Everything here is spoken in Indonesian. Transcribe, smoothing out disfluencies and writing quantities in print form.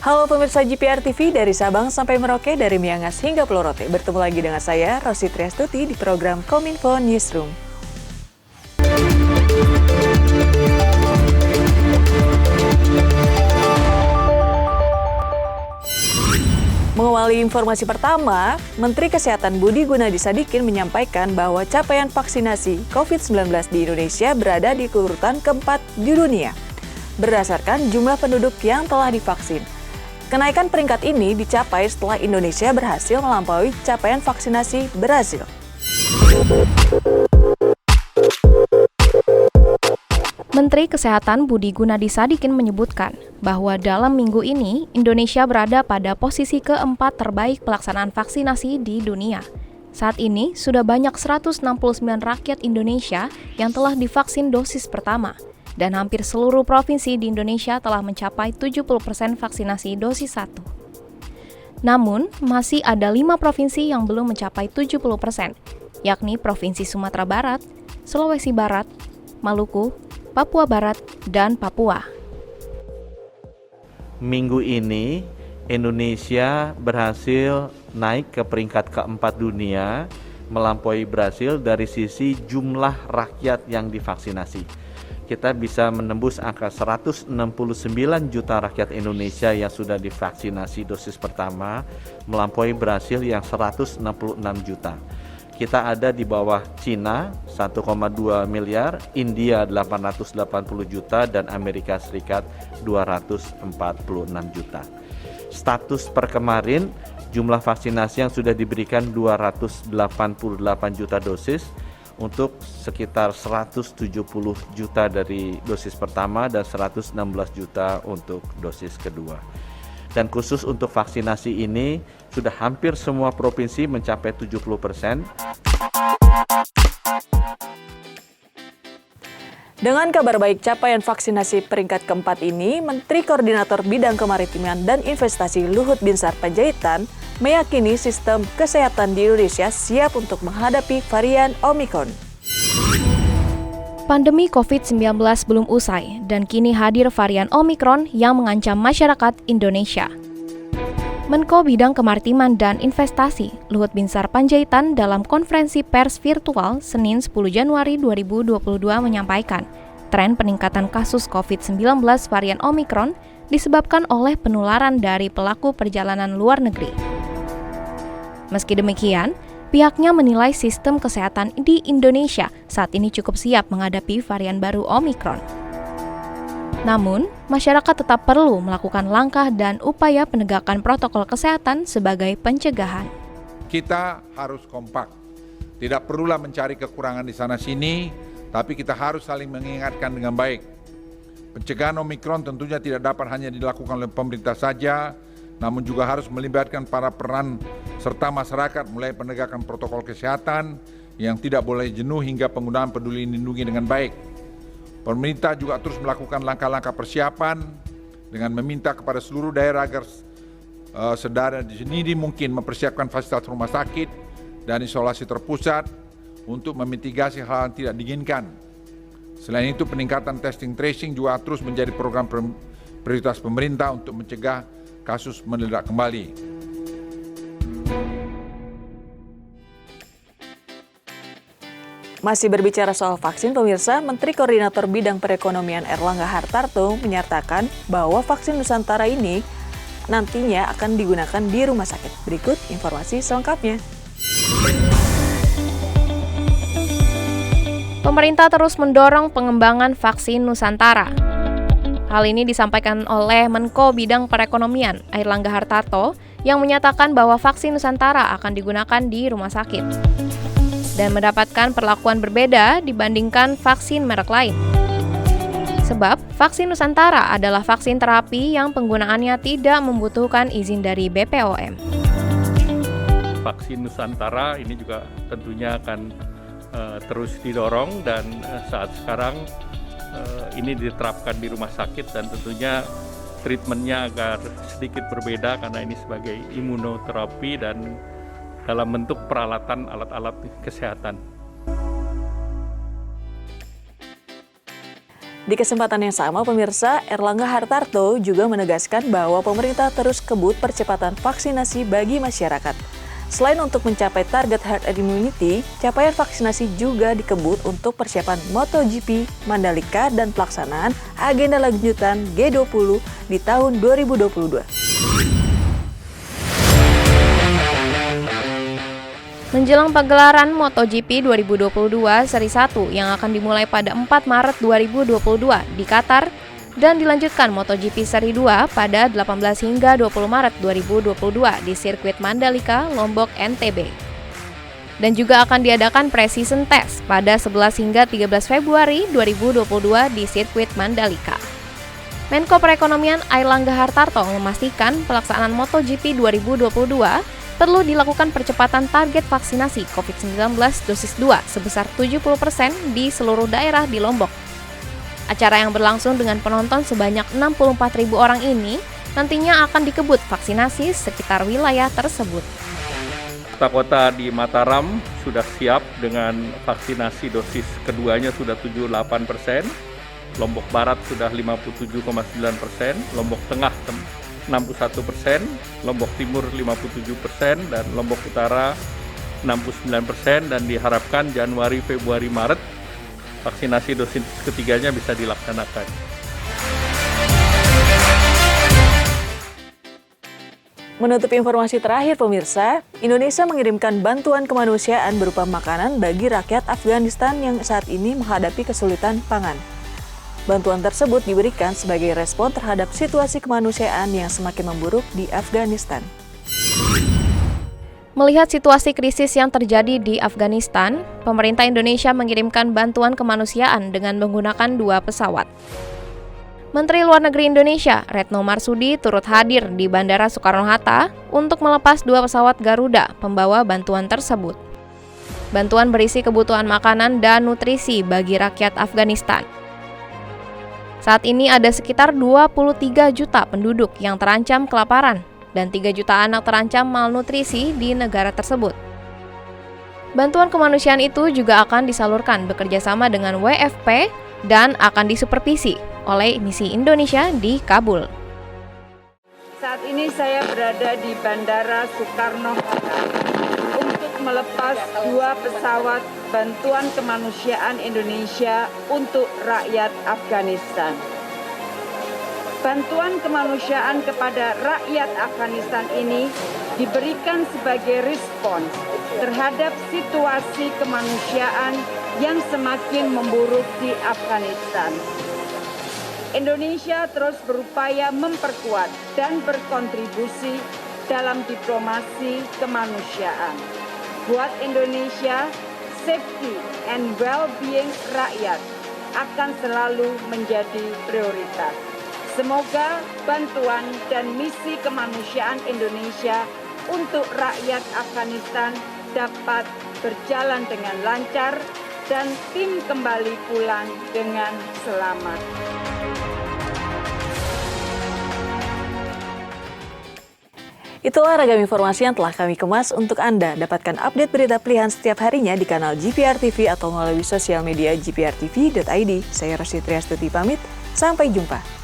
Halo pemirsa GPR TV dari Sabang sampai Merauke, dari Miangas hingga Pulau Rote. Bertemu lagi dengan saya, Rosi Triastuti, di program Kominfo Newsroom. Mengawali informasi pertama, Menteri Kesehatan Budi Gunadi Sadikin menyampaikan bahwa capaian vaksinasi COVID-19 di Indonesia berada di urutan keempat di dunia, berdasarkan jumlah penduduk yang telah divaksin. Kenaikan peringkat ini dicapai setelah Indonesia berhasil melampaui capaian vaksinasi Brasil. Menteri Kesehatan Budi Gunadi Sadikin menyebutkan bahwa dalam minggu ini Indonesia berada pada posisi keempat terbaik pelaksanaan vaksinasi di dunia. Saat ini sudah banyak 169 rakyat Indonesia yang telah divaksin dosis pertama, dan hampir seluruh provinsi di Indonesia telah mencapai 70% vaksinasi dosis 1. Namun, masih ada 5 provinsi yang belum mencapai 70%, yakni Provinsi Sumatera Barat, Sulawesi Barat, Maluku, Papua Barat, dan Papua. Minggu ini, Indonesia berhasil naik ke peringkat keempat dunia, melampaui Brasil dari sisi jumlah rakyat yang divaksinasi. Kita bisa menembus angka 169 juta rakyat Indonesia yang sudah divaksinasi dosis pertama, melampaui Brasil yang 166 juta. Kita ada di bawah Cina 1,2 miliar, India 880 juta, dan Amerika Serikat 246 juta. Status per kemarin, jumlah vaksinasi yang sudah diberikan 288 juta dosis untuk sekitar 170 juta dari dosis pertama dan 116 juta untuk dosis kedua. Dan khusus untuk vaksinasi ini, sudah hampir semua provinsi mencapai 70%. Dengan kabar baik capaian vaksinasi peringkat keempat ini, Menteri Koordinator Bidang Kemaritiman dan Investasi Luhut Binsar Panjaitan meyakini sistem kesehatan di Indonesia siap untuk menghadapi varian Omikron. Pandemi COVID-19 belum usai dan kini hadir varian Omikron yang mengancam masyarakat Indonesia. Menko Bidang Kemaritiman dan Investasi Luhut Binsar Panjaitan dalam konferensi pers virtual Senin 10 Januari 2022 menyampaikan, tren peningkatan kasus COVID-19 varian Omikron disebabkan oleh penularan dari pelaku perjalanan luar negeri. Meski demikian, pihaknya menilai sistem kesehatan di Indonesia saat ini cukup siap menghadapi varian baru Omikron. Namun, masyarakat tetap perlu melakukan langkah dan upaya penegakan protokol kesehatan sebagai pencegahan. Kita harus kompak. Tidak perlulah mencari kekurangan di sana-sini, tapi kita harus saling mengingatkan dengan baik. Pencegahan Omikron tentunya tidak dapat hanya dilakukan oleh pemerintah saja, namun juga harus melibatkan para peran serta masyarakat, mulai penegakan protokol kesehatan yang tidak boleh jenuh hingga penggunaan peduli lindungi dengan baik. Pemerintah juga terus melakukan langkah-langkah persiapan dengan meminta kepada seluruh daerah agar sedini mungkin mempersiapkan fasilitas rumah sakit dan isolasi terpusat untuk memitigasi hal yang tidak diinginkan. Selain itu, peningkatan testing tracing juga terus menjadi program prioritas pemerintah untuk mencegah kasus meledak kembali. Masih berbicara soal vaksin, pemirsa, Menteri Koordinator Bidang Perekonomian Erlangga Hartarto menyatakan bahwa vaksin Nusantara ini nantinya akan digunakan di rumah sakit. Berikut informasi selengkapnya. Pemerintah terus mendorong pengembangan vaksin Nusantara. Hal ini disampaikan oleh Menko Bidang Perekonomian Erlangga Hartarto yang menyatakan bahwa vaksin Nusantara akan digunakan di rumah sakit dan mendapatkan perlakuan berbeda dibandingkan vaksin merek lain. Sebab, vaksin Nusantara adalah vaksin terapi yang penggunaannya tidak membutuhkan izin dari BPOM. Vaksin Nusantara ini juga tentunya akan terus didorong, dan saat sekarang ini diterapkan di rumah sakit, dan tentunya treatmentnya agar sedikit berbeda karena ini sebagai imunoterapi dan dalam bentuk peralatan alat-alat kesehatan. Di kesempatan yang sama, pemirsa, Erlangga Hartarto juga menegaskan bahwa pemerintah terus kebut percepatan vaksinasi bagi masyarakat. Selain untuk mencapai target herd immunity, capaian vaksinasi juga dikebut untuk persiapan MotoGP Mandalika dan pelaksanaan agenda lanjutan G20 di tahun 2022. Menjelang pagelaran MotoGP 2022 Seri 1 yang akan dimulai pada 4 Maret 2022 di Qatar dan dilanjutkan MotoGP Seri 2 pada 18 hingga 20 Maret 2022 di sirkuit Mandalika, Lombok, NTB. Dan juga akan diadakan pre-season test pada 11 hingga 13 Februari 2022 di sirkuit Mandalika. Menko Perekonomian Airlangga Hartarto memastikan pelaksanaan MotoGP 2022 perlu dilakukan percepatan target vaksinasi COVID-19 dosis 2 sebesar 70% di seluruh daerah di Lombok. Acara yang berlangsung dengan penonton sebanyak 64.000 orang ini nantinya akan dikebut vaksinasi sekitar wilayah tersebut. Kota-kota di Mataram sudah siap dengan vaksinasi dosis keduanya sudah 78%, Lombok Barat sudah 57,9%, Lombok Tengah 61%, Lombok Timur 57%, dan Lombok Utara 69%, dan diharapkan Januari, Februari, Maret vaksinasi dosis ketiganya bisa dilaksanakan. Menutup informasi terakhir, pemirsa, Indonesia mengirimkan bantuan kemanusiaan berupa makanan bagi rakyat Afghanistan yang saat ini menghadapi kesulitan pangan. Bantuan tersebut diberikan sebagai respon terhadap situasi kemanusiaan yang semakin memburuk di Afghanistan. Melihat situasi krisis yang terjadi di Afghanistan, pemerintah Indonesia mengirimkan bantuan kemanusiaan dengan menggunakan 2 pesawat. Menteri Luar Negeri Indonesia, Retno Marsudi, turut hadir di Bandara Soekarno-Hatta untuk melepas 2 pesawat Garuda pembawa bantuan tersebut. Bantuan berisi kebutuhan makanan dan nutrisi bagi rakyat Afghanistan. Saat ini ada sekitar 23 juta penduduk yang terancam kelaparan dan 3 juta anak terancam malnutrisi di negara tersebut. Bantuan kemanusiaan itu juga akan disalurkan bekerjasama dengan WFP dan akan disupervisi oleh misi Indonesia di Kabul. Saat ini saya berada di Bandara Soekarno-Hatta untuk melepas 2 pesawat bantuan kemanusiaan Indonesia untuk rakyat Afghanistan. Bantuan kemanusiaan kepada rakyat Afghanistan ini diberikan sebagai respons terhadap situasi kemanusiaan yang semakin memburuk di Afghanistan. Indonesia terus berupaya memperkuat dan berkontribusi dalam diplomasi kemanusiaan. Buat Indonesia, safety and well-being rakyat akan selalu menjadi prioritas. Semoga bantuan dan misi kemanusiaan Indonesia untuk rakyat Afghanistan dapat berjalan dengan lancar dan tim kembali pulang dengan selamat. Itulah ragam informasi yang telah kami kemas untuk Anda. Dapatkan update berita pilihan setiap harinya di kanal GPR TV atau melalui sosial media gprtv.id. Saya Rosti Triastuti pamit, sampai jumpa.